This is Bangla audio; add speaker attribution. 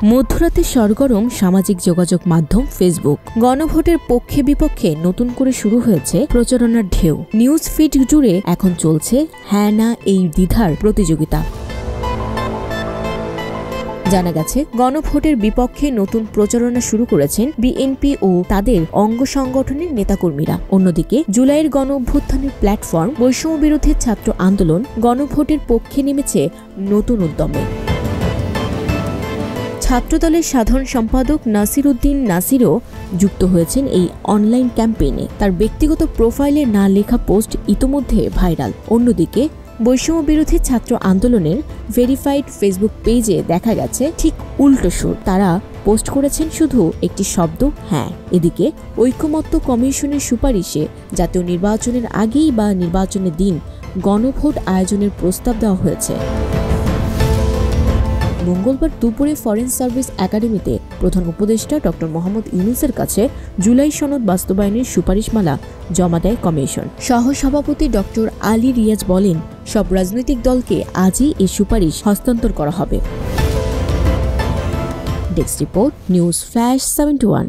Speaker 1: মধ্যরাতে সরগরম সামাজিক যোগাযোগ মাধ্যম ফেসবুক। গণভোটের পক্ষে বিপক্ষে নতুন করে শুরু হয়েছে প্রচারণার ঢেউ। নিউজ ফিড জুড়ে এখন চলছে হ্যাঁ না এই দ্বিধার প্রতিযোগিতা। জানা গেছে, গণভোটের বিপক্ষে নতুন প্রচারণা শুরু করেছেন বিএনপি ও তাদের অঙ্গ সংগঠনের নেতাকর্মীরা। অন্যদিকে জুলাইয়ের গণ অভ্যুত্থানের প্ল্যাটফর্ম বৈষম্য বিরোধী ছাত্র আন্দোলন গণভোটের পক্ষে নেমেছে নতুন উদ্যমে। ছাত্রদলের সাধারণ সম্পাদক নাসির উদ্দিন নাসিরও যুক্ত হয়েছেন এই অনলাইন ক্যাম্পেইনে। তার ব্যক্তিগত প্রোফাইলে না লেখা পোস্ট ইতোমধ্যে ভাইরাল। অন্যদিকে বৈষম্য বিরোধী ছাত্র আন্দোলনের ভেরিফাইড ফেসবুক পেজে দেখা গেছে ঠিক উল্টো সুর। তারা পোস্ট করেছেন শুধু একটি শব্দ, হ্যাঁ। এদিকে ঐকমত্য কমিশনের সুপারিশে জাতীয় নির্বাচনের আগেই বা নির্বাচনের দিন গণভোট আয়োজনের প্রস্তাব দেওয়া হয়েছে। মঙ্গলবার দুপুরে ফরেন সার্ভিস একাডেমিতে প্রধান উপদেষ্টা ড. মোহাম্মদ ইউনূসের কাছে জুলাই সনদ বাস্তবায়নের সুপারিশমালা জমা দেয় কমিশন। সহসভাপতি ড. আলী রিয়াজ বলেন, সব রাজনৈতিক দলকে আজই এই সুপারিশ হস্তান্তর করা হবে। Desk report, news flash 71।